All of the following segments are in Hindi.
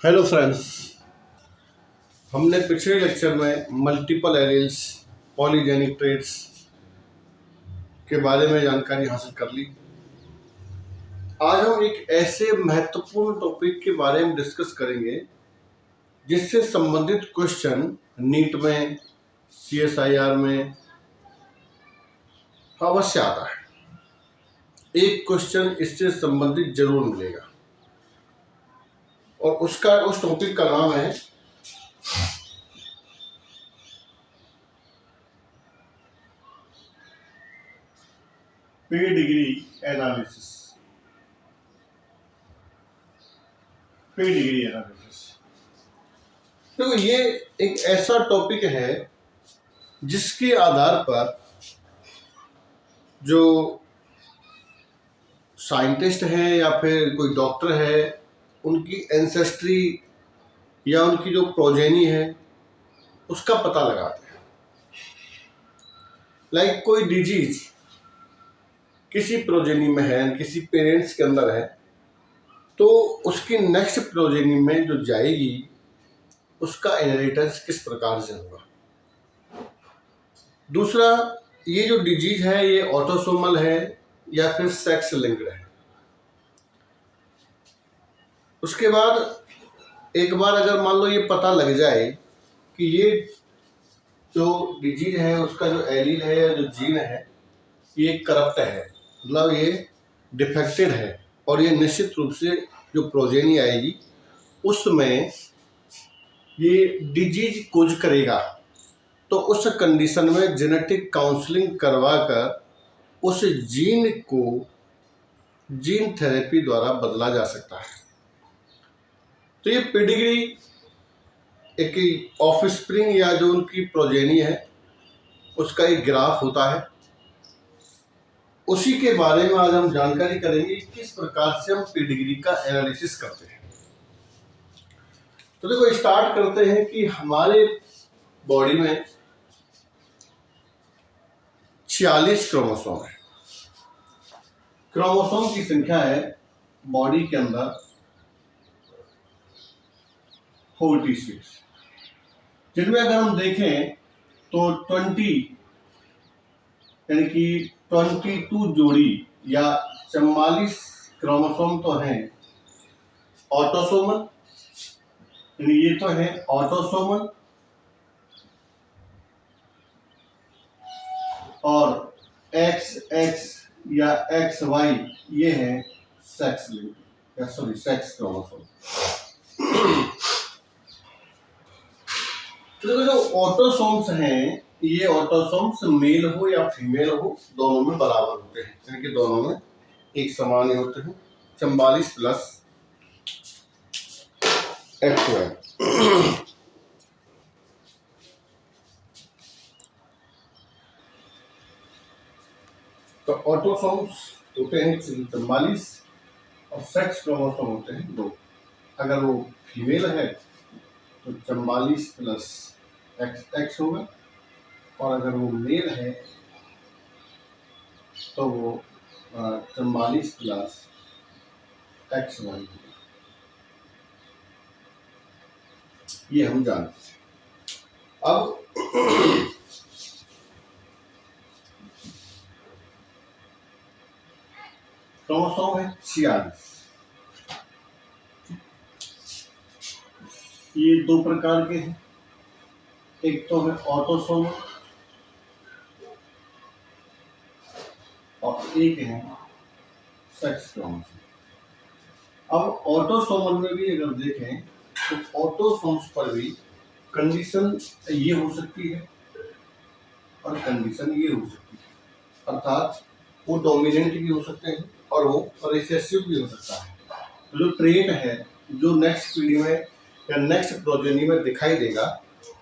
Hello friends. हमने पिछले लेक्चर में मल्टीपल एलील्स पॉलीजेनिक ट्रेट्स के बारे में जानकारी हासिल कर ली। आज हम एक ऐसे महत्वपूर्ण टॉपिक के बारे में डिस्कस करेंगे जिससे संबंधित क्वेश्चन नीट में, सीएसआईआर में अवश्य आता है। एक क्वेश्चन इससे संबंधित जरूर मिलेगा और उस टॉपिक का नाम है पेडिग्री एनालिसिस। पेडिग्री एनालिसिस तो ये एक ऐसा टॉपिक है जिसके आधार पर जो साइंटिस्ट हैं या फिर कोई डॉक्टर है, उनकी एंसेस्ट्री या उनकी जो प्रोजेनी है उसका पता लगाते हैं। लाइक कोई डिजीज किसी प्रोजेनी में है, किसी पेरेंट्स के अंदर है, तो उसकी नेक्स्ट प्रोजेनी में जो जाएगी उसका इनहेरिटेंस किस प्रकार से होगा। दूसरा, ये जो डिजीज है ये ऑटोसोमल है या फिर सेक्स लिंक्ड है। उसके बाद एक बार अगर मान लो ये पता लग जाए कि ये जो डिजीज है उसका जो एलील है या जो जीन है ये करप्ट है, मतलब ये डिफेक्टेड है, और ये निश्चित रूप से जो प्रोजेनी आएगी उसमें ये डिजीज कोज करेगा, तो उस कंडीशन में जेनेटिक काउंसलिंग करवाकर उस जीन को जीन थेरेपी द्वारा बदला जा सकता है। तो ये पेडिग्री एक ऑफस्प्रिंग या जो उनकी प्रोजेनी है उसका एक ग्राफ होता है। उसी के बारे में आज हम जानकारी करेंगे किस प्रकार से हम पेडिग्री का एनालिसिस करते हैं। तो देखो, स्टार्ट करते हैं कि हमारे बॉडी में 46 क्रोमोसोम है। क्रोमोसोम की संख्या है बॉडी के अंदर 46, जिनमें अगर हम देखें तो 20 यानी कि 22 जोड़ी या 44 क्रोमोसोम तो हैं ऑटोसोमल, यानी ये तो है ऑटोसोमल, और XX या XY ये है सेक्स लिंक या सेक्स क्रोमोसोम। तो जो ऑटोसोम्स हैं ये ऑटोसोम्स मेल हो या फीमेल हो दोनों में बराबर होते हैं, यानी कि दोनों में एक समान ही होते हैं। 44 प्लस XY। तो ऑटोसोम्स होते हैं 44 और सेक्स क्रोमोसोम होते हैं 2। अगर वो फीमेल है तो 44 प्लस XX होगा, और अगर वो मेल है तो वो 44 प्लस XY होगा। ये हम जानते हैं। अब क्रोमोसोम है 46। ये 2 प्रकार के हैं, एक तो है ऑटोसोमल और एक है सेक्स क्रोमोसोम। अब ऑटोसोमल में भी अगर देखें तो ऑटोसोम्स पर भी कंडीशन ये हो सकती है और कंडीशन ये हो सकती है, अर्थात वो डोमिनेंट भी हो सकते हैं और वो रिसेसिव भी हो सकता है। तो जो ट्रेट है जो नेक्स्ट पीढ़ी में या नेक्स्ट प्रोजेनी में दिखाई देगा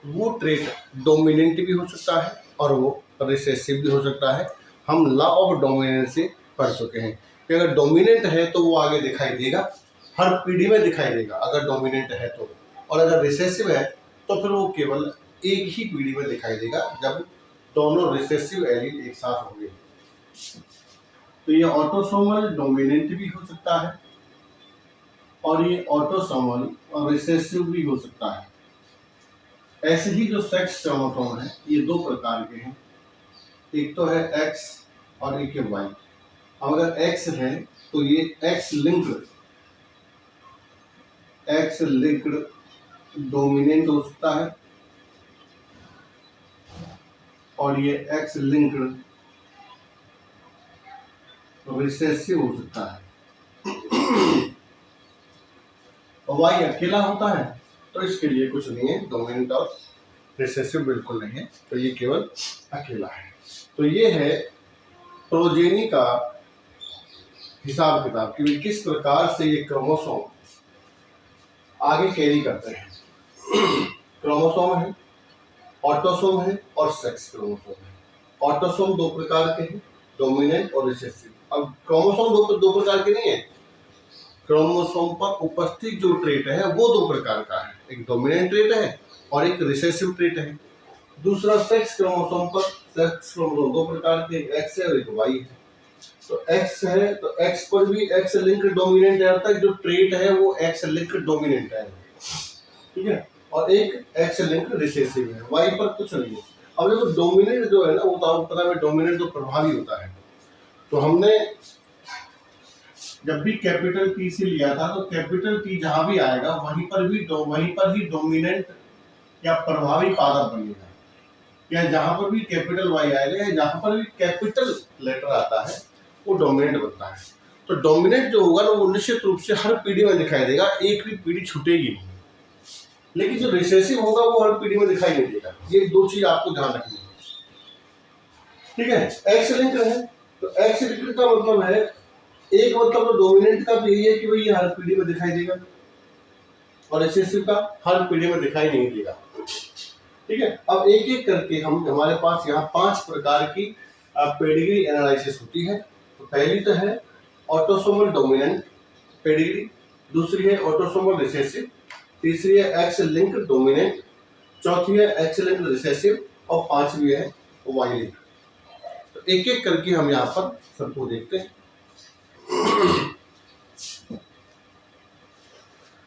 वो ट्रेट डोमिनेंट भी हो सकता है और वो रिसेसिव भी हो सकता है। हम लॉ ऑफ डोमिनेंस से पढ़ चुके हैं कि अगर डोमिनेंट है तो वो आगे दिखाई देगा, हर पीढ़ी में दिखाई देगा अगर डोमिनेंट है तो, और अगर रिसेसिव है तो फिर वो केवल एक ही पीढ़ी में दिखाई देगा जब दोनों रिसेसिव एलील एक साथ होंगे। तो ये ऑटोसोमल डोमिनेंट भी हो सकता है और ये ऑटोसोमल और रिसेसिव भी हो सकता है। ऐसे ही जो सेक्स क्रोमोसोम है ये दो प्रकार के हैं, एक तो है एक्स और एक है वाई। अब अगर एक्स है तो ये एक्स लिंक्ड डोमिनेंट हो सकता है और ये एक्स लिंक्ड रिसेसिव हो सकता है। और वाई अकेला होता है तो इसके लिए कुछ नहीं है, डोमिनेंट और रिसेसिव बिल्कुल नहीं है, तो ये केवल अकेला है। तो ये है प्रोजेनी का हिसाब किताब कि किस प्रकार से ये क्रोमोसोम आगे कैरी करते हैं। क्रोमोसोम है, ऑटोसोम है और सेक्स क्रोमोसोम है। ऑटोसोम दो प्रकार के हैं, डोमिनेंट और रिसेसिव। अब क्रोमोसोम दो प्रकार के नहीं है, क्रोमोसोम पर उपस्थित जो ट्रेट है वो दो प्रकार का है, एक डोमिनेंट ट्रेट है और एक रिसेसिव ट्रेट है। दूसरा सेक्स क्रोमोसोम दो प्रकार के, एक्स है और एक वाई है। तो एक्स है तो एक्स पर भी एक्स लिंक डोमिनेंट रहता है, जो ट्रेट है वो एक्स लिंक डोमिनेंट है, ठीक है, और एक एक्स लिंक रिसेसिव है। वाई पर कुछ नहीं है। अब देखो डोमिनेंट जो है ना, वो तो आपको पता है डोमिनेंट जो प्रभावी होता है, तो हमने जब भी कैपिटल टी से लिया था तो कैपिटल टी जहां भी आएगा वहीं पर ही डोमिनेंट या प्रभावी पादप बनेगा, या जहां पर भी कैपिटल वाई आएगा या जहां पर भी कैपिटल लेटर आता है वो डोमिनेंट बनता है। तो डोमिनेंट जो होगा ना वो निश्चित रूप से हर पीढ़ी में दिखाई देगा, एक भी पीढ़ी छूटेगी नहीं। लेकिन जो रिसेसिव होगा वो हर पीढ़ी में दिखाई नहीं देगा। ये दो चीज आपको ध्यान रखनी है, ठीक है। एक्स लिंक है तो एक्स लिंक का मतलब है, एक मतलब तो डोमिनेंट का तो यही है कि भाई ये हर पीढ़ी में दिखाई देगा, और रिसेसिव का हर पीढ़ी में दिखाई नहीं देगा, ठीक है। अब एक एक करके हमारे पास यहाँ 5 प्रकार की पेडिग्री एनालिसिस होती है। तो पहली तो है ऑटोसोमल डोमिनेंट पेडिग्री, दूसरी है ऑटोसोमल रिसेसिव, तीसरी है एक्स लिंक डोमिनेंट, चौथी है एक्स लिंक रिसेसिव और पांचवी है वाई लिंक। तो एक एक करके हम यहाँ पर सबको देखते हैं।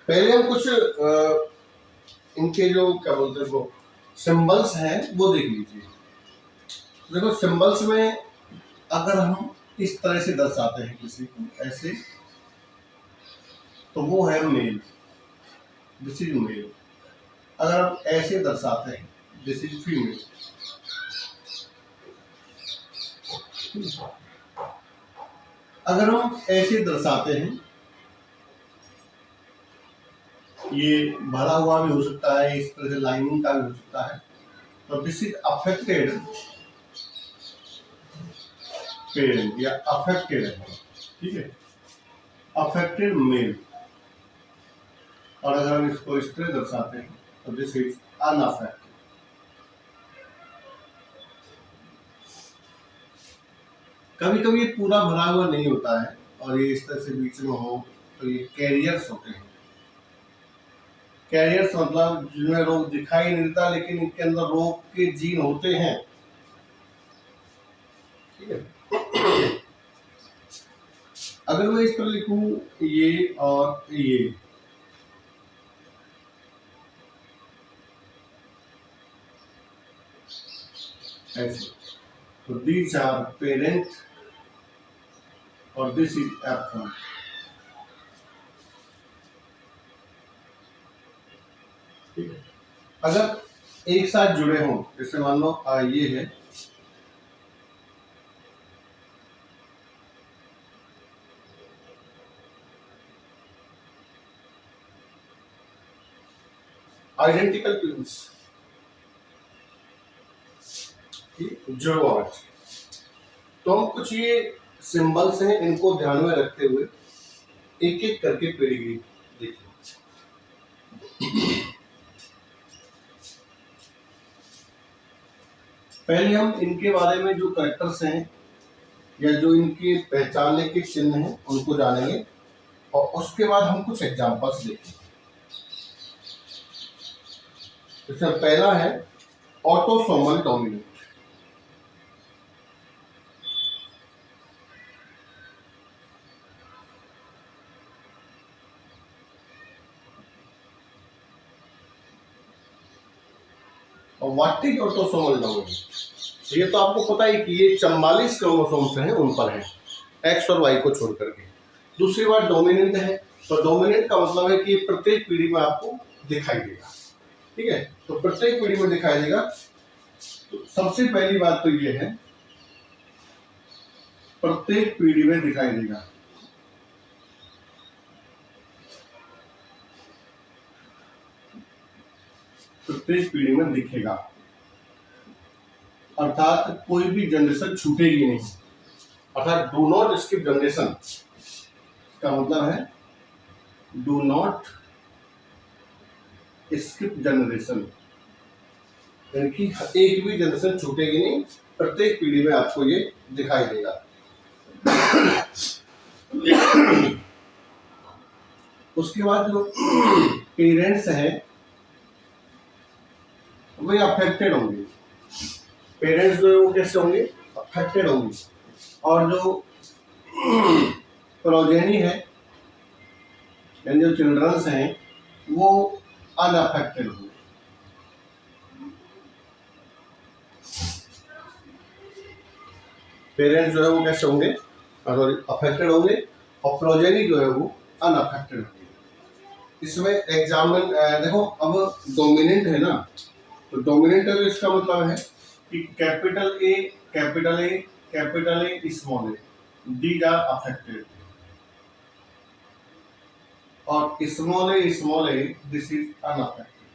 पहले हम कुछ इनके जो क्या बोलते हैं वो सिंबल्स हैं वो देख लीजिए। देखो सिंबल्स में अगर हम इस तरह से दर्शाते हैं किसी को ऐसे, तो वो है मेल, दिस इज मेल। अगर हम ऐसे दर्शाते हैं दिस इज फीमेल। अगर हम ऐसे दर्शाते हैं, ये भरा हुआ भी हो सकता है, इस तरह से लाइनिंग का भी हो सकता है, तो दिस इज अफेक्टेड पेरेंट या अफेक्टेड है, ठीक है, अफेक्टेड मेल। और अगर हम इसको इस तरह दर्शाते हैं तो दिस इज अनअफेक्टेड। कभी कभी ये पूरा भरा हुआ नहीं होता है और ये इस तरह से बीच में हो तो ये कैरियर्स होते हैं। कैरियर्स मतलब जिनमें रोग दिखाई नहीं देता लेकिन इनके अंदर रोग के जीन होते हैं, ठीक है। अगर मैं इस तरह लिखूं ये और ये, ऐसे, तो these are parent और this is F1, ठीक है। अगर एक साथ जुड़े हों, जैसे मान लो ये है, आइडेंटिकल ट्विंस, जुड़वा, तो हम कुछ ये सिंबल्स हैं इनको ध्यान में रखते हुए एक एक करके पेडिग्री देखिए। पहले हम इनके बारे में जो कैरेक्टर्स हैं या जो इनके पहचानने के चिन्ह हैं उनको जानेंगे और उसके बाद हम कुछ एग्जांपल्स देखेंगे। जैसे पहला है ऑटोसोमल डोमिनेंट। और व्हाट इज ऑटोसोमल डोमिनेंस? ये तो आपको पता है कि ये 44 क्रोमोसोम्स हैं, उन पर है, एक्स और वाई को छोड़ करके। दूसरी बात डोमिनेंट है, तो डोमिनेंट का मतलब है कि प्रत्येक पीढ़ी में आपको दिखाई देगा। ठीक है, तो प्रत्येक पीढ़ी में दिखाई देगा। तो सबसे पहली बात तो ये है, प्रत्येक पीढ़ी में दिखाई देगा। प्रत्येक पीढ़ी में दिखेगा, अर्थात कोई भी जनरेशन छूटेगी नहीं, अर्थात डू नॉट स्किप जनरेशन का मतलब है डू नॉट स्किप जनरेशन, यानी कि एक भी जनरेशन छूटेगी नहीं, प्रत्येक पीढ़ी में आपको ये दिखाई देगा। उसके बाद जो पेरेंट्स हैं वो अफेक्टेड होंगे। पेरेंट्स जो है वो कैसे होंगे? अफेक्टेड होंगे। और जो प्रोजेनी है यानी जो चिल्ड्रंस हैं वो अनअफेक्टेड होंगे। पेरेंट्स जो है वो कैसे होंगे? अफेक्टेड होंगे, और प्रोजेनी जो है वो अनअफेक्टेड होंगे। इसमें एग्जाम्पल देखो, अब डोमिनेंट है ना, तो डोमिनेंट है तो इसका मतलब है कि capital A capital A capital A small a these are affected, और small a this is unaffected.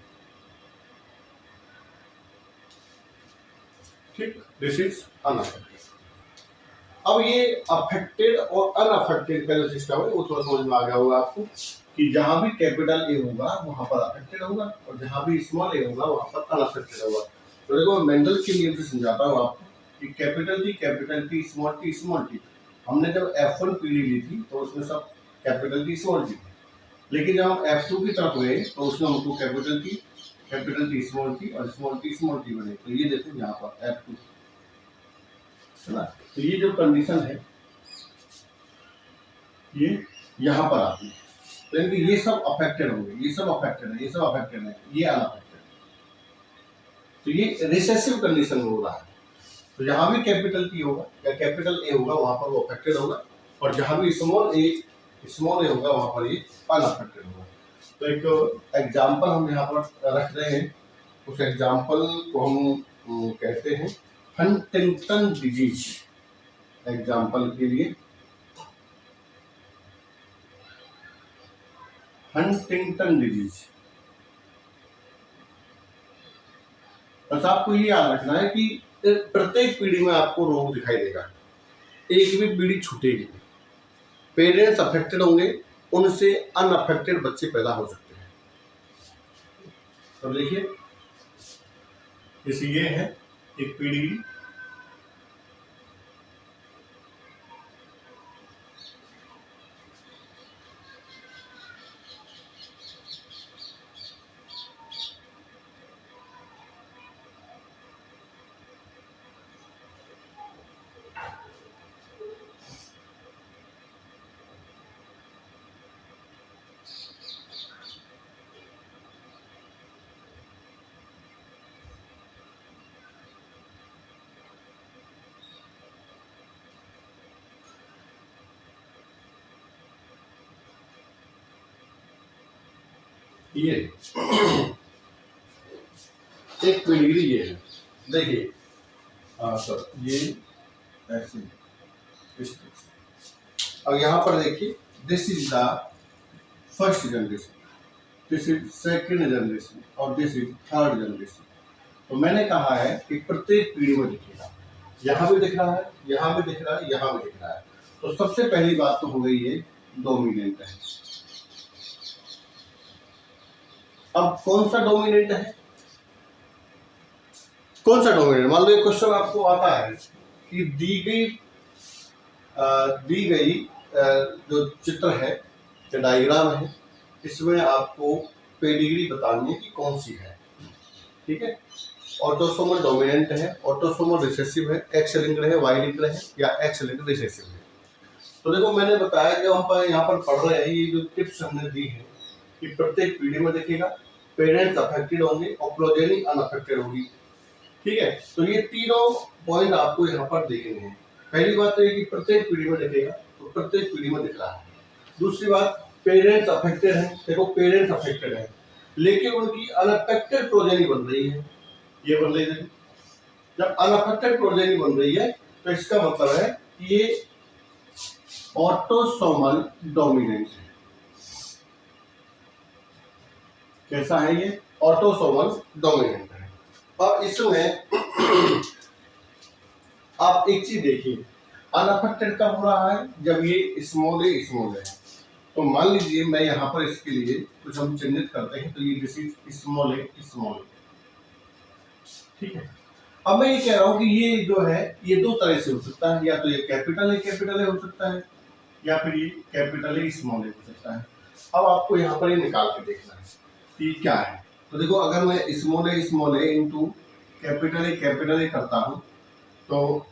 ठीक, दिस इज अनअफेक्टेड। अब ये अफेक्टेड और अनअफेक्टेड का जो सिस्टम है वो थोड़ा समझ में आ गया होगा आपको, कि जहां भी कैपिटल ए होगा वहां पर अफेक्टेड होगा, और जहां भी स्मॉल ए होगा वहां पर अनअफेक्टेड होगा। तो देखो, मेंडल के नियम से समझाता हूँ आपको कि कैपिटल टी स्मॉल टी। हमने जब F1 पीढ़ी ली थी तो उसमें सब कैपिटल टी स्मॉल टी, लेकिन जब हम F2 की तरफ गए तो उसमें हमको कैपिटल टी स्मॉल टी और स्मॉल टी बने। तो ये देखो यहाँ पर F2 है ना, तो ये जो कंडीशन है ये यहाँ पर आती है, तो यानी कि ये सब अफेक्टेड होंगे, ये सब अफेक्टेड है, ये सब अफेक्टेड है, ये अनअफेक्टेड। तो ये रिसेसिव कंडीशन में हो रहा है। तो जहां भी कैपिटल टी होगा या कैपिटल ए होगा वहां पर वो अफेक्टेड होगा, और जहां भी स्मॉल ए होगा वहां पर ये अनअफेक्टेड होगा। तो एक एग्जाम्पल हम यहाँ पर रख रहे हैं, उस एग्जाम्पल को हम कहते हैं हंटिंगटन डिजीज। एग्जाम्पल के लिए हंटिंगटन डिजीज, बस आपको ये याद रखना है कि प्रत्येक पीढ़ी में आपको रोग दिखाई देगा, एक भी पीढ़ी छूटेगी। पेरेंट्स अफेक्टेड होंगे, उनसे अनअफेक्टेड बच्चे पैदा हो सकते हैं। तो देखिए, जैसे ये है एक पीढ़ी, ये एक पेडिग्री ये है, देखिए सर ये ऐसे, और यहाँ पर देखिए this is the first generation, this is second generation, और दिस इज थर्ड जनरेशन। तो मैंने कहा है कि प्रत्येक पीढ़ी में दिखेगा, यहाँ भी दिख रहा है, यहाँ भी दिख रहा है, यहाँ भी दिख रहा है। तो सबसे पहली बात तो हो गई ये डोमिनेंट है। अब कौन सा डोमिनेंट है? कौन सा डोमिनेंट? मान लो एक क्वेश्चन आपको आता है कि दी गई जो चित्र है, जो डायग्राम है, इसमें आपको पेडिग्री बतानी है कि कौन सी है। ठीक है, ऑटोसोमल डोमिनेंट है, ऑटोसोमल रिसेसिव है, एक्स लिंक्ड है, वाई लिंक्ड है, या एक्स लिंक्ड रिसेसिव है। तो देखो, मैंने बताया जो हम यहाँ पर पढ़ रहे हैं, ये जो टिप्स हमने दी है कि प्रत्येक पीढ़ी में दिखेगा, पेरेंट्स अफेक्टेड होंगे और प्रोजेनी अनअफेक्टेड होगी। ठीक है, तो ये तीनों पॉइंट आपको यहाँ पर देखने हैं। पहली बात तो ये कि प्रत्येक पीढ़ी में दिखेगा, तो प्रत्येक पीढ़ी में दिख रहा है। दूसरी बात, पेरेंट्स अफेक्टेड है, देखो पेरेंट्स अफेक्टेड है लेकिन उनकी अनअफेक्टेड प्रोजेनी बन रही है, ये बन रही है। जब अनअफेक्टेड प्रोजेनी बन रही है तो इसका मतलब है कि ये ऑटोसोमल डोमिनेंट है। कैसा है ये? ऑटोसोमल डोमिनेंट है। अब इसमें आप एक चीज देखिए, अनअफेक्टेड कब हो रहा है? जब ये स्मॉल है। तो मान लीजिए मैं यहाँ पर इसके लिए कुछ हम चिन्हित करते हैं, तो ये दिस इज स्मॉल है। ठीक है, अब मैं ये कह रहा हूँ कि ये जो है ये दो तरह से हो सकता है, या तो ये कैपिटल है हो सकता है, या फिर ये कैपिटल है स्मॉल है हो सकता है। अब आपको यहाँ पर ये निकाल के देखना है कि क्या है। तो देखो, अगर मैं स्मॉल है इंटू कैपिटल है करता हूँ तो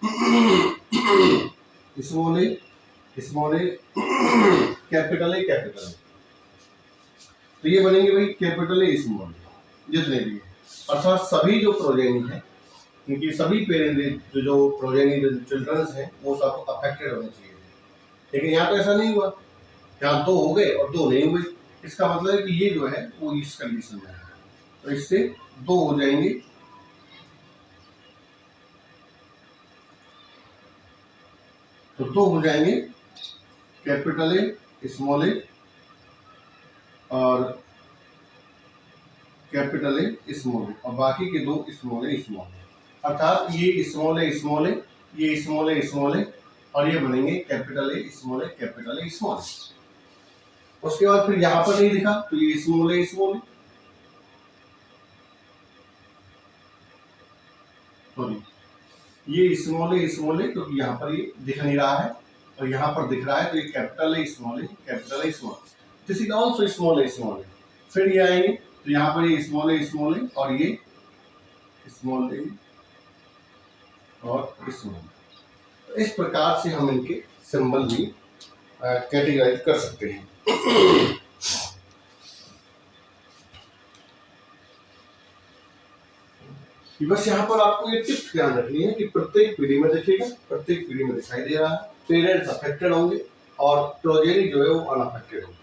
स्मॉल है कैपिटल है, तो ये बनेंगे भाई कैपिटल है स्मॉल जितने भी है, अर्थात सभी जो प्रोजेनी है इनकी सभी पेरेंट जो प्रोजेनी जो चिल्ड्रंस हैं वो सब अफेक्टेड होने चाहिए। लेकिन यहाँ तो ऐसा नहीं हुआ, यहाँ दो हो गए और दो नहीं हुए। इसका मतलब है कि ये जो है वो इस कंडीशन में है, तो इससे दो हो जाएंगे, तो दो हो जाएंगे कैपिटल ए स्मॉल ए और कैपिटल ए स्मॉल ए, और बाकी के दो स्मॉल ए, अर्थात ये स्मॉल ए, ये स्मॉल ए और ये बनेंगे कैपिटल ए स्मॉल ए। उसके बाद फिर यहाँ पर नहीं दिखा तो ये स्मॉल ए, सॉरी ये स्मॉल ए क्योंकि यहाँ पर ये दिख नहीं रहा है और यहाँ पर दिख रहा है, तो ये capital A small this is also small a. फिर ये आएंगे तो यहाँ पर ये स्मॉल ए और ये स्मॉल ए और स्मॉल। इस प्रकार से हम इनके सिंबल भी कैटेगराइज कर सकते हैं। बस यहाँ पर आपको ये टिप्स ध्यान रखनी है कि प्रत्येक पीढ़ी में दिखेगा, प्रत्येक पीढ़ी में दिखाई दे रहा है, पेरेंट्स अफेक्टेड होंगे और प्रोजेनी जो है वो अनअफेक्टेड होंगे।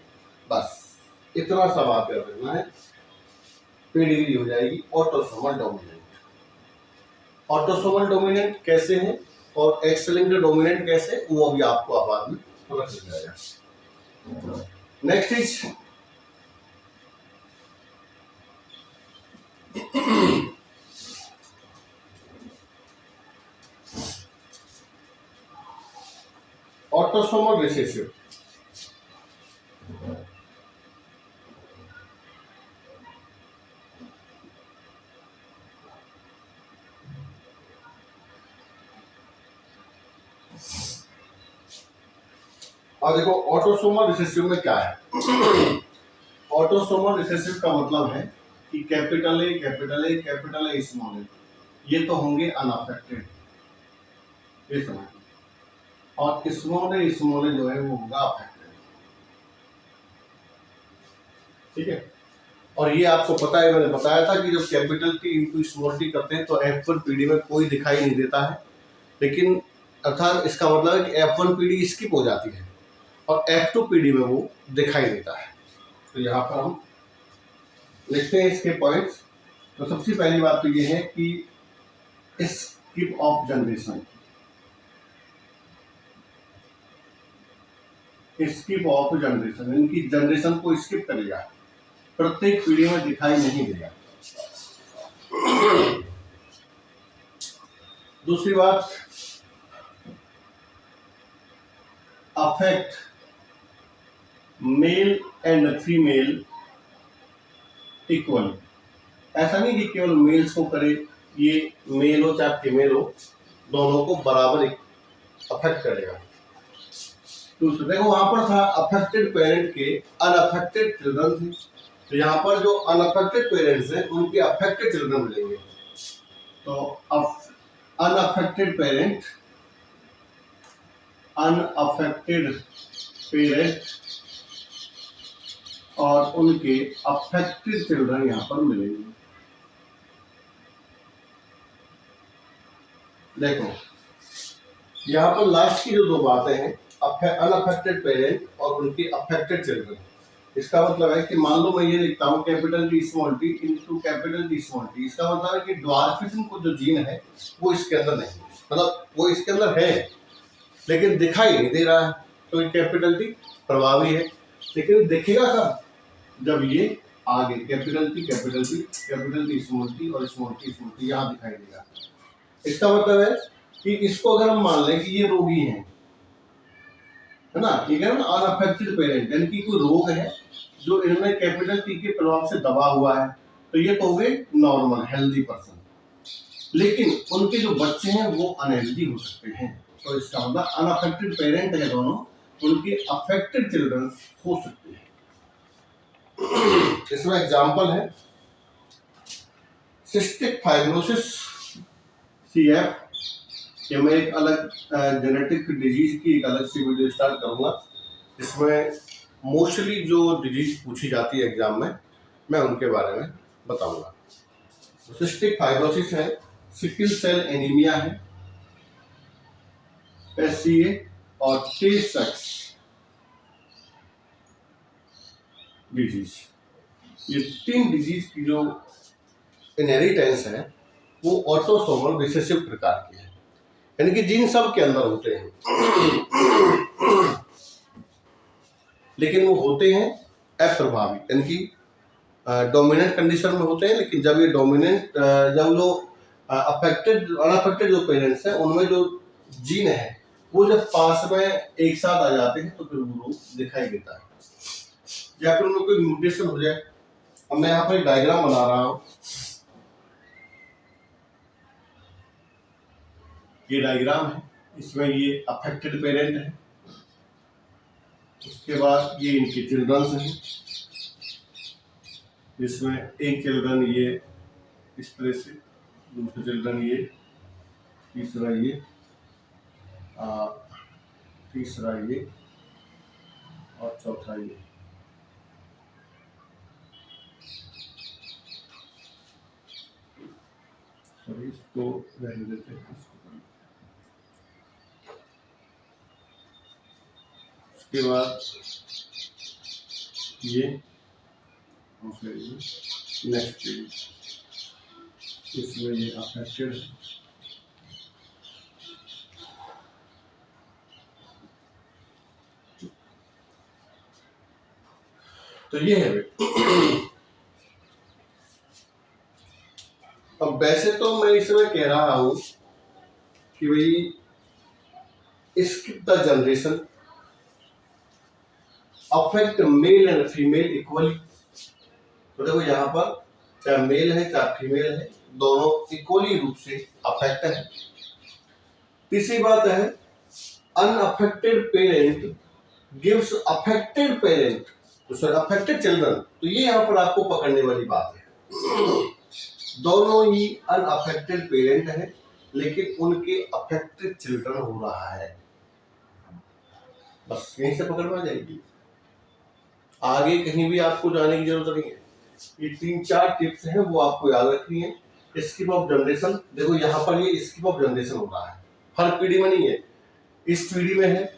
बस इतना सा बात याद रखना है, पीढ़ी हो जाएगी ऑटोसोमल डोमिनेंट। ऑटोसोमल डोमिनेंट कैसे है और एक्स लिंक्ड डोमिनेंट कैसे, वो अभी आपको बाद में पता चल जाएगा। Next is autosomal recessive. और देखो ऑटोसोमल रिसेसिव में क्या है। ऑटोसोमल रिसेसिव का मतलब है कि कैपिटल ए स्मॉल ए ये तो होंगे अनअफेक्टेड, ये समझ, और स्मॉल ए जो है वो होगा अफेक्टेड। ठीक है, और ये आपको पता है, मैंने बताया था कि जब capital T into small T करते हैं तो F1 पीढ़ी में कोई दिखाई नहीं देता है, लेकिन अर्थात इसका मतलब है कि F1 पीढ़ी स्किप हो जाती है और F2 पीढ़ी में वो दिखाई देता है। तो यहाँ पर हम लिखते हैं इसके पॉइंट्स। तो सबसे पहली बात तो ये है कि स्किप ऑफ जनरेशन, इनकी जनरेशन को स्किप करेगा, प्रत्येक पीढ़ी में दिखाई नहीं देगा। दूसरी बात, affect male and female equal. ऐसा नहीं कि केवल मेल्स को करे, ये मेल हो चाहे फीमेल हो दोनों को बराबर अफेक्ट करेगा। दूसरा देखो वहां पर था अफेक्टेड पेरेंट के अनअफेक्टेड चिल्ड्रन थे, तो यहाँ पर जो अनअफेक्टेड पेरेंट्स हैं उनके अफेक्टेड चिल्ड्रन मिलेंगे। तो अनअफेक्टेड पेरेंट और उनके अफेक्टेड चिल्ड्रन यहाँ पर मिलेंगे। देखो यहाँ पर लास्ट की जो दो बातें हैं, अनअफेक्टेड पेरेंट और उनके अफेक्टेड चिल्ड्रन, इसका मतलब है कि मान लो मैं ये लिखता हूँ capital T small T into capital T small T, इसका मतलब है कि ड्वार्फिज्म को जो जीन है वो इसके अंदर नहीं, मतलब वो इसके अंदर है लेकिन दिखाई नहीं दे रहा है, तो कैपिटल टी प्रभावी है, लेकिन दिखेगा कब, जब ये आगे कैपिटल टी स्मॉल टी और स्मॉल टी यहाँ दिखाई देगा। इसका मतलब है कि इसको अगर हम मान लें कि ये रोगी है ना, ठीक है ना, अनअफेक्टेड पेरेंट, यानी कि कोई रोग है जो इनमें कैपिटल टी के प्रभाव से दबा हुआ है, तो ये तो हो गए नॉर्मल हेल्दी पर्सन, लेकिन उनके जो बच्चे हैं वो अनहेल्दी हो सकते हैं, तो इसका मतलब अनअफेक्टेड पेरेंट है दोनों, उनके अफेक्टेड चिल्ड्रन हो सकते हैं। इसमें एग्जांपल है सिस्टिक फाइब्रोसिस CF, कि मैं एक अलग जेनेटिक डिजीज की एक अलग सी वीडियो स्टार्ट करूंगा, इसमें मोस्टली जो डिजीज पूछी जाती है एग्जाम में मैं उनके बारे में बताऊंगा। सिस्टिक फाइब्रोसिस है, सिकल सेल एनीमिया है, SCA और टे-सेक्स डिजीज, ये तीन डिजीज की जो इनहेरिटेंस है वो ऑटोसोमल रिसेसिव प्रकार की है, यानी कि जीन सब के अंदर होते हैं लेकिन वो होते हैं अप्रभावी, यानी कि डोमिनेंट कंडीशन में होते हैं, लेकिन जब ये डोमिनेंट जब जो अनअफेक्टेड जो पेरेंट्स हैं उनमें जो जीन है वो जब पास में एक साथ आ जाते हैं तो फिर वो रोग दिखाई देता है, या फिर उनमें कोई म्यूटेशन हो जाए। अब मैं यहाँ पर एक डायग्राम बना रहा हूँ, ये डायग्राम है, इसमें ये अफेक्टेड पेरेंट है, उसके बाद ये इनके चिल्ड्रंस हैं, जिसमें एक चिल्ड्रन ये इस तरह से, दूसरे चिल्ड्रन ये, तीसरा ये और चौथा ये। सॉरी, इसको रहने देते हैं। उसके बाद ये नेक्स्ट इसमें ये अफेक्टेड है, तो ये है। अब वैसे तो मैं इसमें कह रहा हूं कि भाई skip the generation, affect male and female equally, तो देखो यहाँ पर चाहे मेल है चाहे फीमेल है दोनों इक्वली रूप से अफेक्ट है। तीसरी बात है unaffected parent gives affected parent, तो सर अफेक्टेड चिल्ड्रन, तो ये यहाँ पर आपको पकड़ने वाली बात है, दोनों ही अनअफेक्टेड पेरेंट है लेकिन उनके अफेक्टेड चिल्ड्रन हो रहा है, बस यहीं से पकड़ में आ जाएगी, आगे कहीं भी आपको जाने की जरूरत नहीं है। ये 3-4 टिप्स हैं वो आपको याद रखनी है। स्किप ऑफ जनरेशन, देखो यहाँ पर ये स्किप ऑफ जनरेशन हो रहा है, हर पीढ़ी में नहीं है, इस पीढ़ी में है,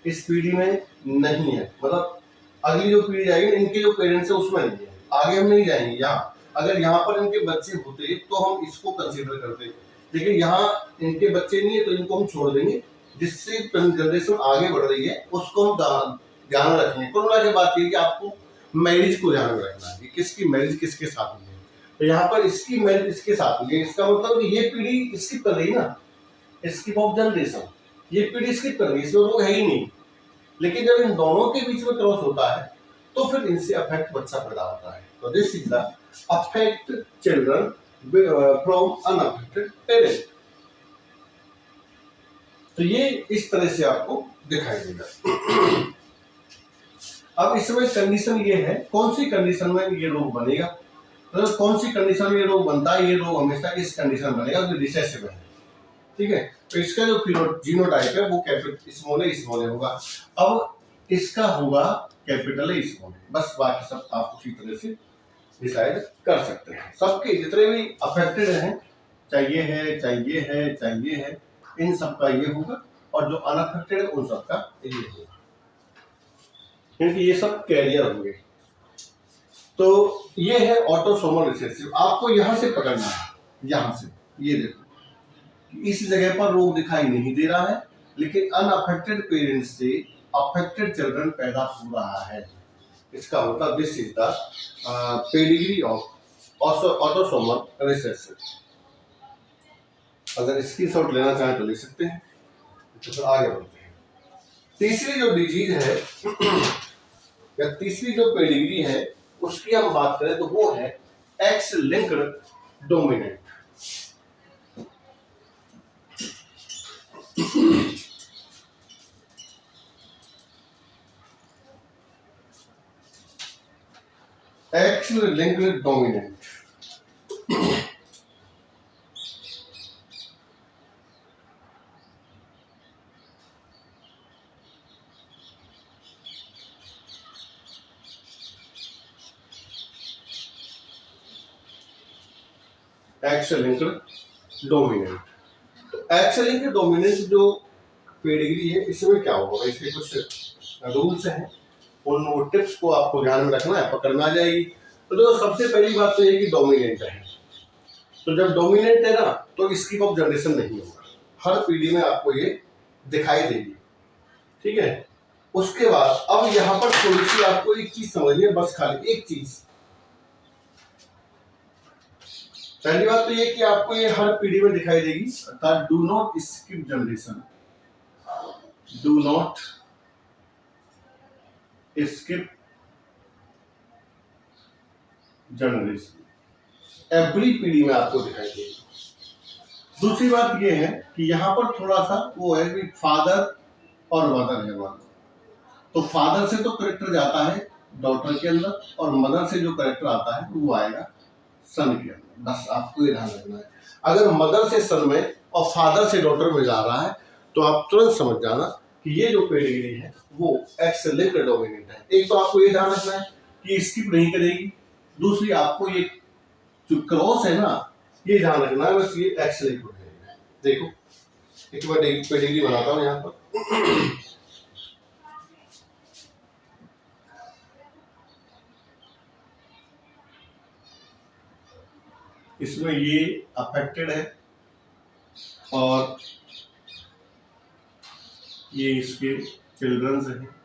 इस पीढ़ी में नहीं है, मतलब अगली जो पीढ़ी आएगी इनके जो पेरेंट्स है उसमें नहीं है, आगे हम नहीं जाएंगे। यहाँ अगर यहाँ पर इनके बच्चे होते तो हम इसको कंसीडर करते, लेकिन यहाँ इनके बच्चे नहीं है तो इनको हम छोड़ देंगे, जिससे जनरेशन आगे बढ़ रही है उसको हम ध्यान रखेंगे। कुल की बात ये कि आपको मैरिज को ध्यान में रखना है, किसकी मैरिज किसके साथ हुई है, तो यहाँ पर इसकी मैरिज इसके साथ हुई है, इसका मतलब ये पीढ़ी स्किप कर रही है ना, स्किप ऑफ जनरेशन, ये पीढ़ी स्किप कर रही है, इसमें रोग है ही नहीं, लेकिन जब इन दोनों के बीच में क्रॉस होता है तो फिर इनसे अफेक्ट बच्चा पैदा होता है। तो this is the affect children from unaffected parent. तो ये इस तरह से आपको दिखाई देगा। अब इसमें कंडीशन ये है, कौन सी कंडीशन में ये रोग बनेगा, तो कौन सी कंडीशन में ये रोग बनता है, ये रोग हमेशा इस कंडीशन में बनेगा जो रिसेसिव है, ठीक है। तो इसका जो जीनोटाइप है वो कैपिटल स्मॉल ए होगा। अब इसका होगा कैपिटल है स्मॉल, बस बाकी सब आप उसी तरह से डिसाइड कर सकते हैं। सबके जितने भी अफेक्टेड हैं, चाहे ये है चाहे ये है चाहे ये है, इन सब का ये होगा, और जो अनअफेक्टेड है उन सब का ये होगा, क्योंकि ये सब कैरियर होंगे। तो ये है ऑटोसोमल रिसेसिव। आपको यहां से पकड़ना है, यहां से ये देखो इस जगह पर रोग दिखाई नहीं दे रहा है, लेकिन अनअफेक्टेड पेरेंट्स से अफेक्टेड चिल्ड्रन पैदा हो रहा है। इसका मतलब this is the pedigree of autosomal recessive. अगर स्क्रीनशॉट लेना चाहें तो ले सकते हैं, तो फिर आगे बढ़ते हैं। तीसरी जो डिजीज है या तीसरी जो पेडिग्री है उसकी हम बात करें तो वो है x linked dominant. X linked dominant x linked dominant. तो एक्स लिंक्ड डोमिनेंट जो पेडिग्री है इसमें क्या होगा, इसके कुछ रूल्स हैं, उन टिप्स को आपको ध्यान में रखना है, पकड़ना आ जाएगी। तो सबसे पहली बात तो ये कि डोमिनेंट है, तो जब डोमिनेंट है ना तो इसकी कोई जनरेशन नहीं होगा, हर पीढ़ी में आपको ये दिखाई देगी, ठीक है। उसके बाद अब यहाँ पर थोड़ी सी आपको एक चीज समझनी है, बस खाली एक चीज। पहली बात तो ये कि आपको ये हर पीढ़ी में दिखाई देगी, अर्थात do not skip generation, do not skip generation, every पीढ़ी में आपको दिखाई देगी। दूसरी बात ये है कि यहाँ पर थोड़ा सा वो है कि फादर और मदर है मान, तो फादर से तो करेक्टर जाता है डॉटर के अंदर, और मदर से जो करेक्टर आता है वो आएगा सन के अंदर। बस आपको ये ध्यान रखना है, अगर मदर से सन में और फादर से डॉटर में जा रहा है तो आप तुरंत समझ जाना कि ये जो पेडिग्री है वो एक्स लिंक्ड डोमिनेंट है। एक तो आपको ये ध्यान रखना है कि स्किप नहीं करेगी, दूसरी आपको ये जो क्रॉस है ना ये ध्यान रखना है, बस ये एक्स लिंक्ड हो जाएगा। देखो एक बार पेडिग्री बनाता हूँ यहाँ पर। इसमें ये अफेक्टेड है और ये इसके चिल्ड्रंस हैं।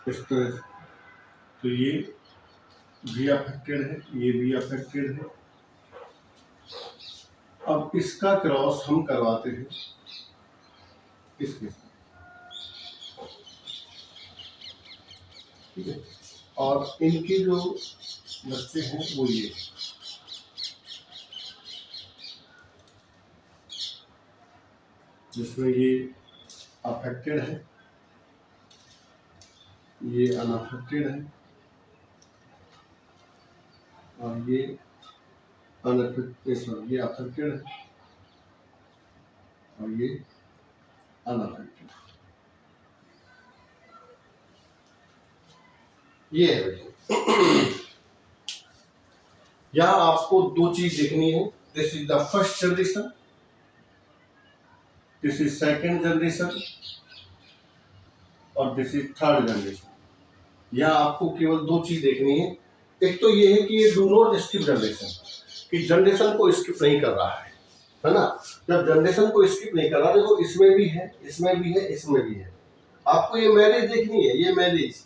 इस तरह से तो ये भी अफेक्टेड है, ये भी अफेक्टेड है। अब इसका क्रॉस हम करवाते हैं इसके साथ, ठीक है, और इनके जो बच्चे हैं वो ये, जिसमें ये अफेक्टेड है, ये अनअफेक्टेड है, और ये अनअफेक्टेड, ये अफेक्टेड है और ये अनअफेक्टेड। ये है यहाँ आपको दो चीज देखनी है, this is the first generation, this is second generation और दिस इज थर्ड जनरेशन। यहाँ आपको केवल दो चीज देखनी है, एक तो ये है कि ये डू नॉट स्किप जनरेशन, कि जनरेशन को स्किप नहीं कर रहा है ना। जब जनरेशन को स्किप नहीं कर रहा, देखो इसमें भी है, इसमें भी है, इसमें भी है। आपको ये मैरिज देखनी है, ये मैरिज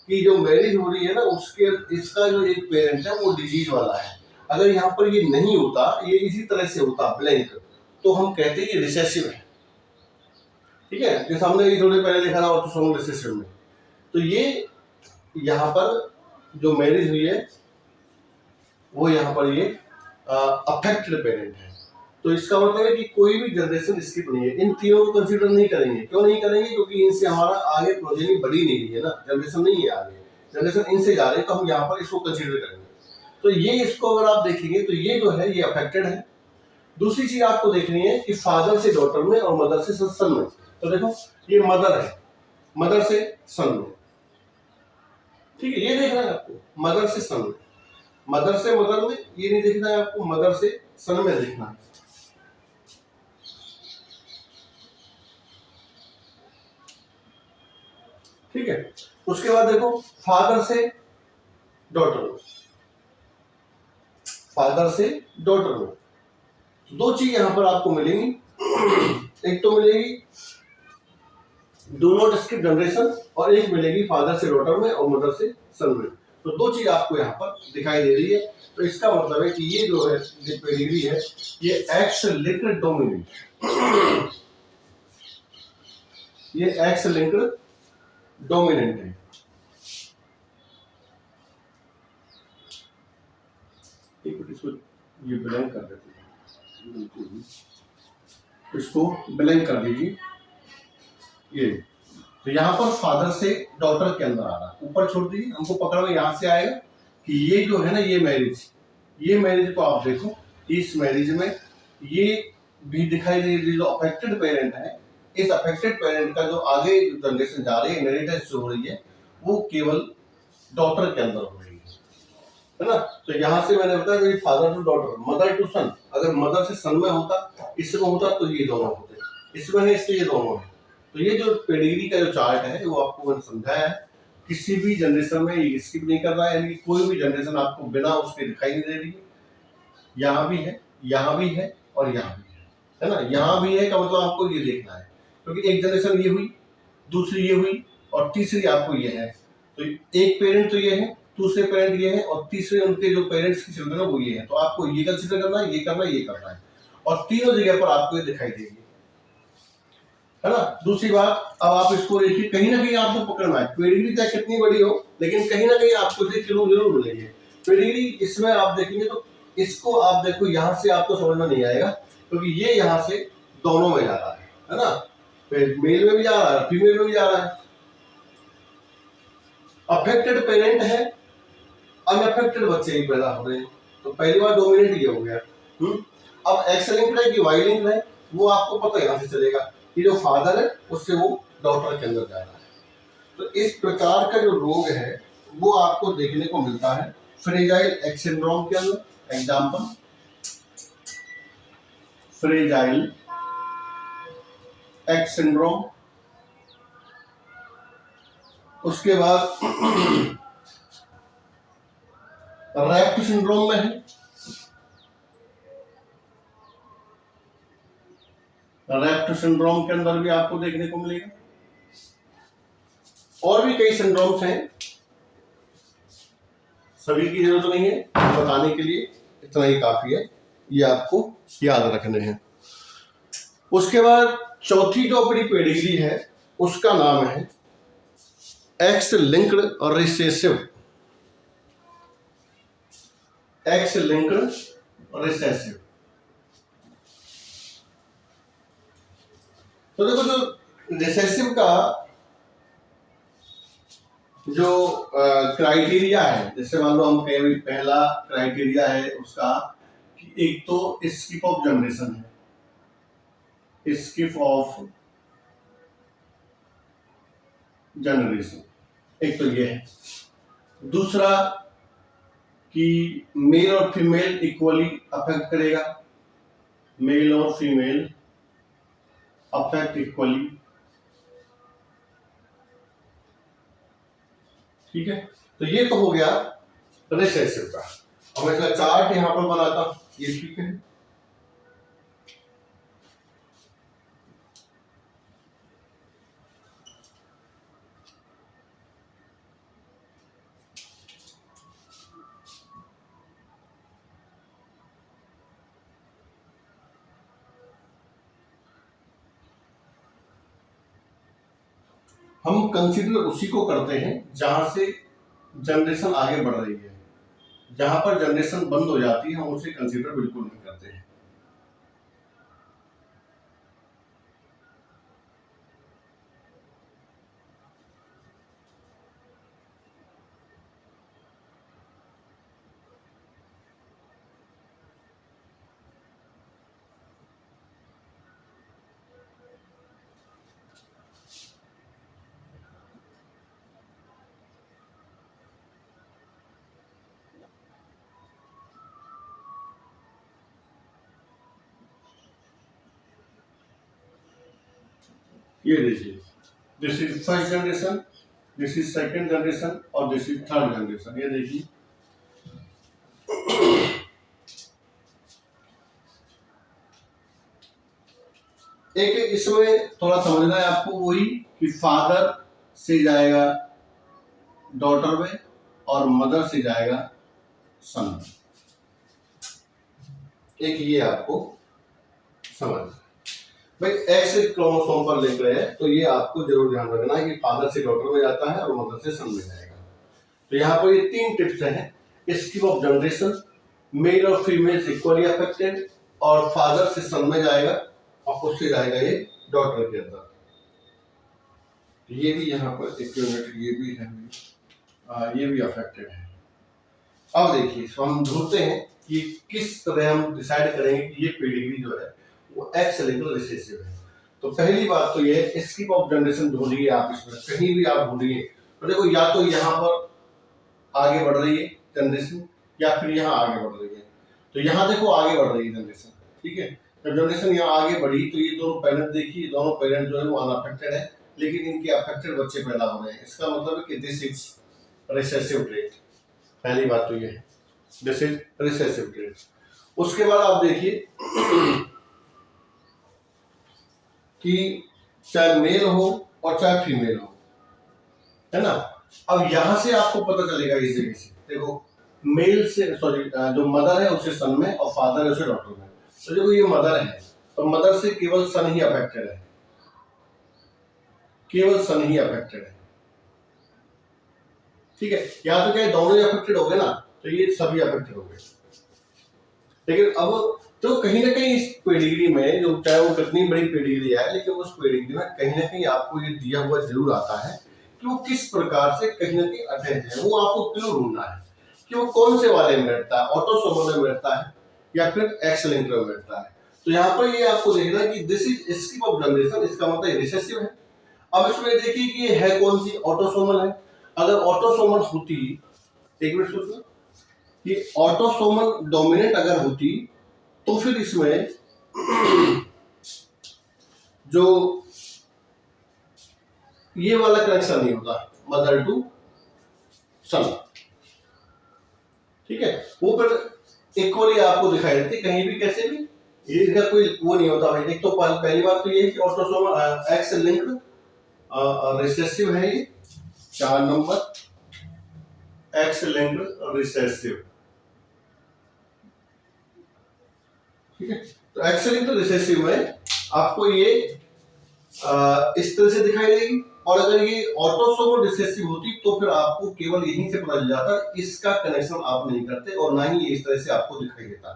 की जो मैरिज हो रही है ना उसके, इसका जो एक पेरेंट है वो डिजीज वाला है। अगर यहाँ पर ये नहीं होता, ये इसी तरह से होता ब्लैंक, तो हम कहते हैं ये रिसेसिव है, ठीक है। जैसे हमने ये थोड़े पहले देखा था ऑटोसोमल रिसेसिव में, तो ये यहाँ पर जो मैरिज हुई है वो यहाँ पर ये अफेक्टेड पेरेंट है। तो इसका मतलब है कि कोई भी जनरेशन स्किप नहीं है, इन तीनों को कंसीडर नहीं करेंगे। क्यों नहीं करेंगे? क्योंकि इनसे हमारा आगे प्रोजेनी बढ़ी नहीं रही है ना, जनरेशन नहीं है आगे, जनरेशन इन से जा रही है, तो हम यहाँ पर इसको कंसीडर करेंगे। तो ये इसको अगर आप देखेंगे तो ये जो है ये अफेक्टेड है। दूसरी चीज आपको देखनी है कि फादर से डॉटर में और मदर से सन में। तो देखो ये मदर है, मदर से सन में, ठीक है, ये देखना है आपको, मदर से सन में, मदर से मदर में, ये नहीं देखना है आपको, मदर से सन में देखना है। ठीक है, उसके बाद देखो फादर से डॉटर में, फादर से डॉटर में दो चीज यहां पर आपको मिलेंगी। एक तो मिलेगी डू नॉट स्किप जनरेशन, और एक मिलेगी फादर से डॉटर में और मदर से सन में। तो दो चीज आपको यहाँ पर दिखाई दे रही है। तो इसका मतलब है कि ये जो है पेडिग्री है ये एक्स लिंक्ड डोमिनेंट, ये एक्स लिंक्ड डोमिनेंट है। इसको ये ब्लैंक कर देते हैं, इसको ब्लैंक कर दीजिए। ये तो यहाँ पर फादर से डॉटर के अंदर आ रहा है, ऊपर छोड़ दीजिए, हमको पकड़ में यहाँ से आएगा कि ये जो है ना ये मैरिज को आप देखो, इस मैरिज में ये भी दिखाई दे रही, जो अफेक्टेड पेरेंट है, इस अफेक्टेड पेरेंट का जो आगे जनरेशन जा रही है, इनहेरिटेंस जो हो रही है, वो केवल डॉटर के अंदर हो रही है ना। तो यहाँ से मैंने बताया कि father to daughter, mother to son, अगर मदर से सन में होता, इसमें होता तो ये दोनों होते, इसमें है इसलिए ये दोनों है। तो ये जो पेडिग्री का जो चार्ट है वो आपको मैंने समझाया है, किसी भी जनरेशन में ये स्किप नहीं कर रहा है, यानी कोई भी जनरेशन आपको बिना उसके दिखाई नहीं दे रही है। यहाँ भी है, यहाँ भी है और यहाँ भी है ना। यहाँ भी है का मतलब आपको ये देखना है, क्योंकि एक जनरेशन ये हुई, दूसरी ये हुई और तीसरी आपको ये है। तो एक पेरेंट तो ये है, दूसरे पेरेंट ये है और तीसरे उनके जो पेरेंट्स की चिल्ड्रन है वो ये है। तो आपको ये कंसिडर करना है, ये करना है, ये करना है, और तीनों जगह पर आपको ये दिखाई देगी, है ना। दूसरी बात, अब आप इसको देखिए, कहीं ना कहीं आपको पकड़ना है, पेडिग्री चाहे कितनी बड़ी हो लेकिन कहीं ना कहीं आपको इसे क्लू जरूर मिलेंगे। पेडिग्री इसमें आप देखेंगे तो इसको आप देखो, यहाँ से आपको समझ में नहीं आएगा क्योंकि ये यहाँ से दोनों में जा रहा है ना, मेल में भी जा रहा है, फीमेल में भी जा रहा है। अफेक्टेड पेरेंट है, अनअफेक्टेड बच्चे ही पैदा हो रहे हैं, तो पहली बार डोमिनेंट ये हो गया। अब एक्स लिंक्ड है कि वाई लिंक्ड है वो आपको पता यहाँ से चलेगा कि जो फादर है उससे वो डॉटर के अंदर जा रहा है। तो इस प्रकार का जो रोग है वो आपको देखने को मिलता है फ्रेजाइल एक्स सिंड्रोम के अंदर। Example, fragile x syndrome. उसके बाद रैप्ट सिंड्रोम में है, रैप्ट सिंड्रोम के अंदर भी आपको देखने को मिलेगा। और भी कई सिंड्रोम्स हैं, सभी की जरूरत नहीं है बताने के लिए, इतना ही काफी है, ये आपको याद रखने हैं। उसके बाद चौथी जो अपनी पेडिग्री है उसका नाम है एक्स लिंक्ड और रिसेसिव, एक्स लिंक्ड और रिसेसिव। तो देखो जो रिसेसिव का जो क्राइटेरिया है, जैसे मान लो हम कहें पहला क्राइटेरिया है उसका कि एक तो स्किप ऑफ जनरेशन है, स्किप ऑफ जनरेशन, एक तो ये है। दूसरा कि मेल और फीमेल इक्वली अफेक्ट करेगा, मेल और फीमेल अफेक्ट इक्वली, ठीक है। तो ये तो हो गया रिसेसिव का। अब मैं इसका चार्ट यहां पर बनाता हूं, ये ठीक है। हम कंसीडर उसी को करते हैं जहां से जनरेशन आगे बढ़ रही है, जहां पर जनरेशन बंद हो जाती है हम उसे कंसीडर बिल्कुल नहीं करते हैं। ये देखिए, this is first generation, this is second generation और दिस इज थर्ड जनरेशन। ये देखिए, एक इसमें थोड़ा समझना है आपको, वही कि फादर से जाएगा डॉटर में और मदर से जाएगा सन में। एक ये आपको समझ भाई, एक्स क्रोमोसोम पर लिख रहे हैं तो ये आपको जरूर ध्यान रखना है कि फादर से डॉटर में जाता है और मदर से सन में जाएगा। तो यहाँ पर ये 3 टिप्स हैं। स्कीम ऑफ जनरेशन, मेल और फीमेल इक्वली अफेक्टेड, और फादर से सन में जाएगा और उससे जाएगा ये डॉटर के अंदर। ये भी यहाँ पर एक यूनिट ये भी है, ये भी अफेक्टेड है। अब देखिए, तो हम ढूंढते हैं कि किस तरह हम डिसाइड करेंगे कि ये पेडिग्री जो है वो एक्स लिंक्ड रिसेसिव है। तो पहली बात तो ये स्किप ऑफ जनरेशन ढूंढिए आप, इसमें कहीं भी आप ढूंढिए तो देखो, या तो यहाँ पर आगे बढ़ रही है जनरेशन या फिर यहाँ आगे बढ़ रही है। तो यहाँ देखो आगे बढ़ रही है जनरेशन, ठीक है। जब जनरेशन यहाँ आगे बढ़ी तो ये दोनों पेरेंट देखिए, दोनों पेरेंट जो है वो अनअफेक्टेड है, लेकिन इनके अफेक्टेड बच्चे पैदा हो रहे हैं। इसका मतलब है कि दिस इज रिसेसिव ट्रेट। पहली बात तो ये है, दिस इज रिसेसिव ट्रेट। उसके बाद आप देखिए कि चाहे मेल हो और चाहे फीमेल हो, है ना। अब यहां से आपको पता चलेगा इस जगह से, देखो मेल से सॉरी जो मदर है उसे सन में और फादर है उसे डॉटर में। तो देखो ये मदर है तो मदर से केवल सन ही अफेक्टेड है, केवल सन ही अफेक्टेड है, ठीक है। या तो क्या दोनों ही अफेक्टेड हो गए ना, तो ये सभी अफेक्टेड हो गए। लेकिन अब तो कहीं ना कहीं इस पेडिग्री में, जो चाहे वो कितनी बड़ी पेडिग्री है, लेकिन उस पेडिग्री में कहीं ना कहीं आपको ये दिया हुआ जरूर आता है कि वो किस प्रकार से कहीं ना कहीं अटैच है। वो आपको क्यों ढूंढना है कि वो कौन से वाले में बैठता है, ऑटोसोमल में बैठता है या फिर एक्स लिंक्ड में बैठता है। तो यहाँ पर ये आपको देखना है कि this is skip of generation, इसका मतलब रिसेसिव है। अब इसमें देखिए कि ये है कौन सी, ऑटोसोमल है। अगर ऑटोसोमल होती, एक मिनट सोचो, कि ऑटोसोमल डोमिनेंट अगर होती तो फिर इसमें जो ये वाला कनेक्शन नहीं होता, मदर टू सन, ठीक है। वो फिर इक्वली आपको दिखाई देती कहीं भी कैसे भी, इसका कोई वो नहीं होता भाई। एक तो पहली बात तो ये है कि ऑटोसोमल एक्स लिंक्ड रिसेसिव है ये, 4 नंबर एक्स लिंक्ड रिसेसिव, ठीक है। तो एक्स लिंक्ड रिसेसिव में आपको ये इस तरह से दिखाई देगी, और अगर ये ऑटोसोमल रिसेसिव होती तो फिर आपको केवल यहीं से पता चल जाता, इसका कनेक्शन आप नहीं करते और ना ही ये इस तरह से आपको दिखाई देता,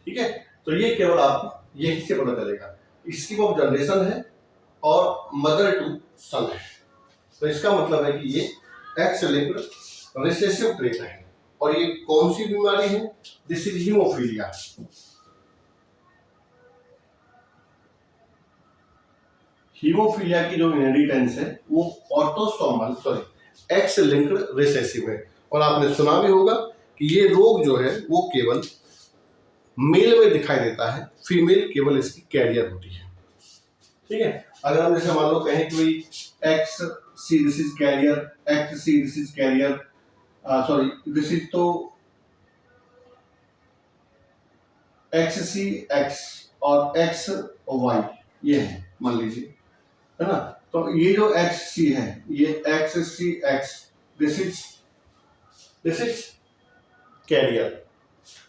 ठीक है। तो ये केवल आपको यहीं से पता चलेगा, स्किप ऑफ जनरेशन है और मदर टू सन है। तो इसका मतलब है कि ये एक्स लिंक्ड रिसेसिव ट्रेट है। और ये कौन सी बीमारी है, दिस इज हीमोफीलिया। हीमोफीलिया की जो इनहेरिटेंस है वो autosomal sorry x linked recessive है। और आपने सुना भी होगा कि ये रोग जो है वो केवल मेल में दिखाई देता है, फीमेल केवल इसकी कैरियर होती है, ठीक है। अगर हम जैसे मान लो कहें कि भाई X C this is carrier, X C this is carrier, sorry this is तो एक्स सी एक्स और एक्स वाई ये है मान लीजिए, है ना। तो ये जो एक्स सी है ये X C X, this is carrier.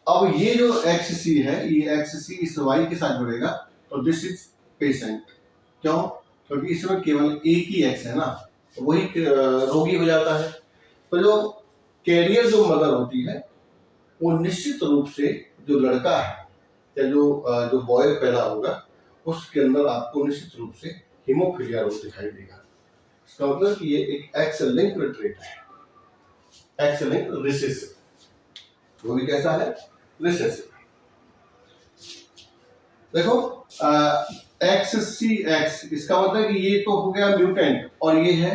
अब ये जो एक्स सी है, ये एक्स सी इस वाई के साथ जुड़ेगा तो दिस इज पेशेंट। क्यों? क्योंकि इसमें केवल एक ही एक्स है ना, तो वही रोगी हो जाता है। तो जो कैरियर जो मदर होती है वो निश्चित रूप से जो लड़का है या जो बॉय पैदा होगा उसके अंदर आपको निश्चित रूप से हीमोफीलिया रोग दिखाई देगा। इसका मतलब कि ये एक एक्स लिंक्ड ट्रेट है, एक्स लिंक्ड रिसेसिव। वो भी कैसा है, रिसेसिव। देखो एक्स सी एक्स, इसका मतलब कि ये तो हो गया म्यूटेंट और ये है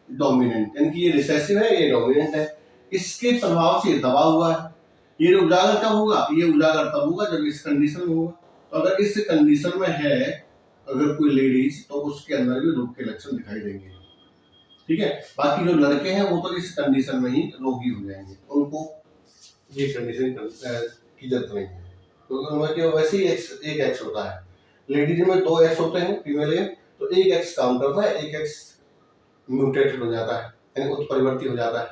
डोमिनेंट, यानी कि ये रिसेसिव है ये डोमिनेंट है। इसके प्रभाव से दबा हुआ है। ये उजागर कब होगा, ये उजागर तब होगा जब इस कंडीशन में होगा। तो अगर इस कंडीशन में है अगर कोई लेडीज तो उसके अंदर भी रोग के लक्षण दिखाई देंगे। ठीक है, बाकी जो लड़के हैं वो तो इस कंडीशन में ही रोगी हो जाएंगे, उनको ये कंडीशन की जरूरत नहीं है, क्योंकि उनमें वैसे ही एक एक्स होता है। लेडीज में 2 एक्स होते हैं फीमेल में, तो एक एक्स काम करता है, एक एक्स म्यूटेटेड हो जाता है, यानी उत्परिवर्ती हो जाता है।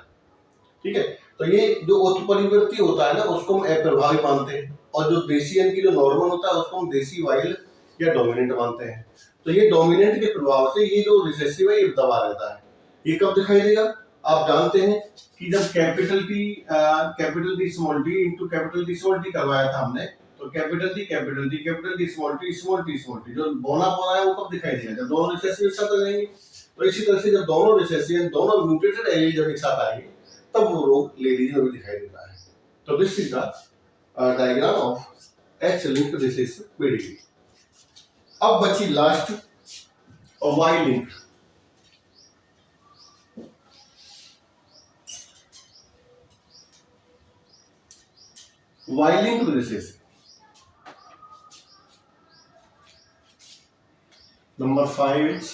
ठीक है, तो ये जो उत्परिवर्ती होता है ना उसको हम अप्रभावी मानते हैं, और जो देसी यानी कि जो नॉर्मल होता है उसको हम देसी वाइल्ड या डोमिनेंट मानते हैं। तो ये डोमिनेंट के प्रभाव से ये जो रिसेसिव है ये दबा रहता है। ये कब दिखाई देगा? आप जानते हैं कि जब capital T small T into capital T small T करवाया था हमने, तो कैपिटल टी स्मॉल टी जो बोना है वो कब दिखाई देगा? जब दोनों रिसेसिव एक साथ आ जाएंगे। तो इसी तरह से जब दोनों रिसेसिव दोनों म्यूटेटेड एलील जब एक साथ आएंगे तब वो रोग लेडीज में भी दिखाई देता है। तो this is the diagram of X linked recessive pedigree. अब बची लास्ट और Y link. Y linked recessive number 5 is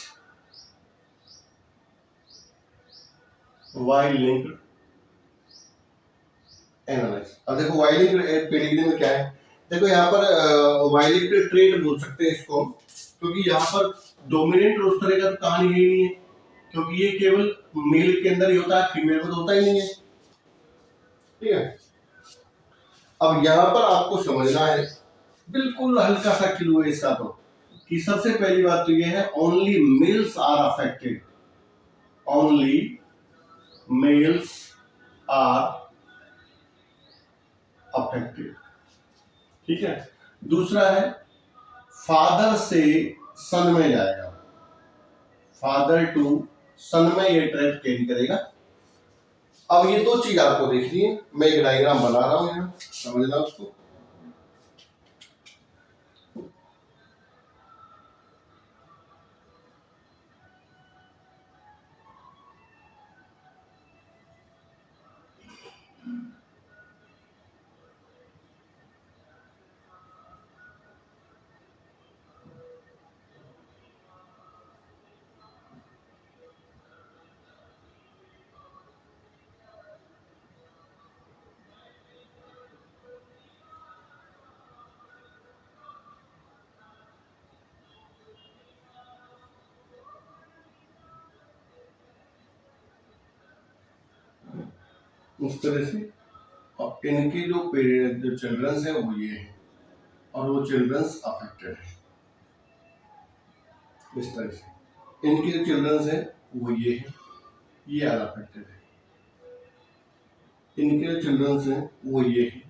Y linked analyse. अब देखो वाई लिंक्ड पेडिग्री में क्या है, देखो यहाँ पर वाई लिंक्ड ट्रेट बोल सकते हैं इसको, क्योंकि यहाँ पर डोमिनेंट उस तरह का कहानी ही नहीं है, क्योंकि ये केवल मेल के अंदर ही होता है, फीमेल में तो होता ही नहीं है। ठीक है, अब यहाँ पर आपको समझना है, बिल्कुल हल्का सा क्लू है इसका, तो कि सबसे पहली बात तो ये है only males are affected, only males are affected. ठीक है, दूसरा है फादर से सन में जाएगा, फादर टू सन में ये ट्रेट कैरी करेगा। अब ये दो चीज आपको देखनी है, मैं एक डायग्राम बना रहा हूं यहाँ, समझना उसको। इस तरह से, और इनकी जो चिल्ड्रंस है वो ये है, और वो चिल्ड्रंस अफेक्टेड है। इस तरह से इनके जो चिल्ड्रंस है वो ये है, ये अनअफेक्टेड है। इनके जो चिल्ड्रंस है वो ये है,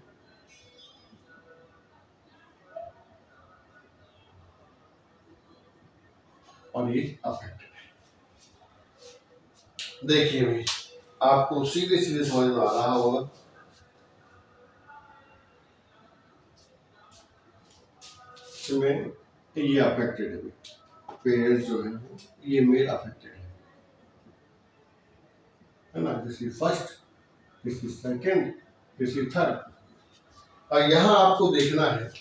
और ये अफेक्टेड है। देखिए भाई, आपको सीधे सीधे समझ में आ रहा होगा। इसमें ये अफेक्टेड है, पेरेंट्स जो है ये मेल अफेक्टेड है ना। This is first, this is second, this is third. और यहाँ आपको देखना है,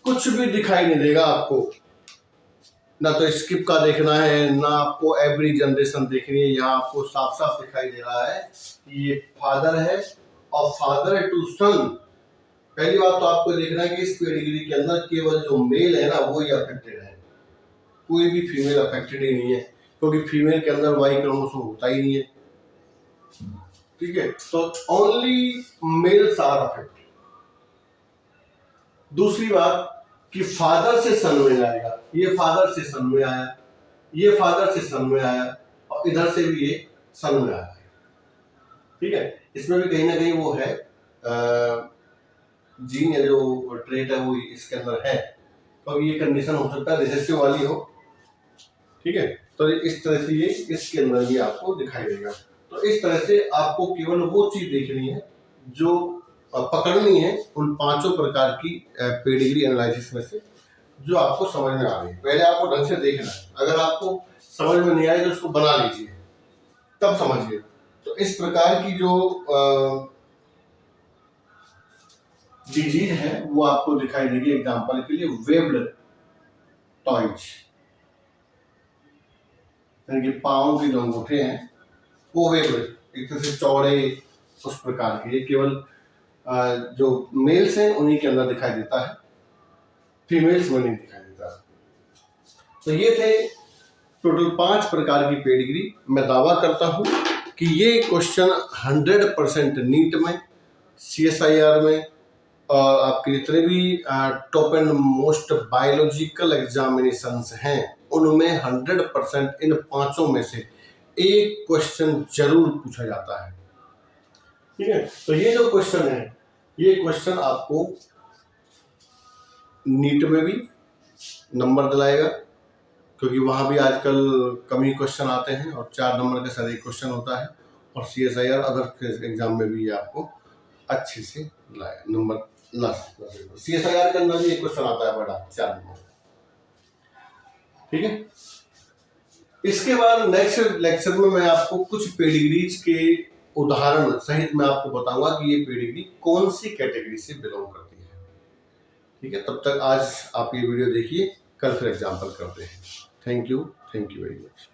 कुछ भी दिखाई नहीं देगा आपको, ना तो स्किप का देखना है, ना आपको एवरी जनरेशन देखनी है। यहाँ आपको साफ साफ दिखाई दे रहा है कि ये फादर है, और फादर टू सन। पहली बात तो आपको देखना है कि इस पेडिग्री के अंदर केवल जो मेल है ना वो ही अफेक्टेड है, कोई भी फीमेल अफेक्टेड ही नहीं है, क्योंकि फीमेल के अंदर वाई क्रोमोसोम होता ही नहीं है। ठीक है, तो ओनली मेल्स आर अफेक्टेड। दूसरी बात कि फादर से सन में जाएगा, ये फादर से सन में आया, ये फादर से सन में आया, और इधर से भी ये सन में आया। ठीक है, इसमें भी कहीं ना कहीं वो है जीन या जो ट्रेट है वो इसके अंदर है, तो ये कंडीशन हो सकता है रिसेसिव वाली हो। ठीक है, तो इस तरह से ये इसके अंदर भी आपको दिखाई देगा। तो इस तरह से आपको केवल वो चीज देखनी है जो पकड़नी है उन पांचों प्रकार की पेडिग्री एनालिसिस में से जो आपको समझ में आ रही है। पहले आपको ढंग से देखना है, अगर आपको समझ में नहीं आए तो उसको बना लीजिए, तब समझिए। तो इस प्रकार की जो डिजीज है वो आपको दिखाई देगी। एग्जांपल के लिए वेब्ड टॉयज, यानी कि पाँव के जो अंगूठे हैं वो एक तरह से चौड़े, उस प्रकार के। ये केवल जो मेल्स हैं उन्हीं के अंदर दिखाई देता है, फीमेल्स में नहीं दिखाई देता। तो ये थे टोटल 5 प्रकार की पेडिग्री। मैं दावा करता हूं कि ये क्वेश्चन 100% नीट में, CSIR में और आपके जितने भी top and most biological examinations हैं उनमें 100% इन 5 में से एक क्वेश्चन जरूर पूछा जाता है। ठीक है, तो ये जो क्वेश्चन है, ये क्वेश्चन आपको नीट में भी नंबर दिलाएगा, क्योंकि वहाँ भी आजकल कम ही क्वेश्चन आते हैं और 4 नंबर का शायद एक क्वेश्चन होता है, और CSIR अदर एग्जाम में भी ये आपको अच्छे से नंबर ला सकता है। CSIR के अंदर भी एक क्वेश्चन आता है बड़ा 4 नंबर। ठीक है, इसके बाद नेक्स्ट लेक्चर में मैं आपको कुछ पेडिग्रीज के उदाहरण सहित मैं आपको बताऊंगा कि ये पेडिग्री कौन सी कैटेगरी से बिलोंग करती है। ठीक है, तब तक आज आप ये वीडियो देखिए, कल फिर एग्जाम्पल करते हैं। Thank you very much.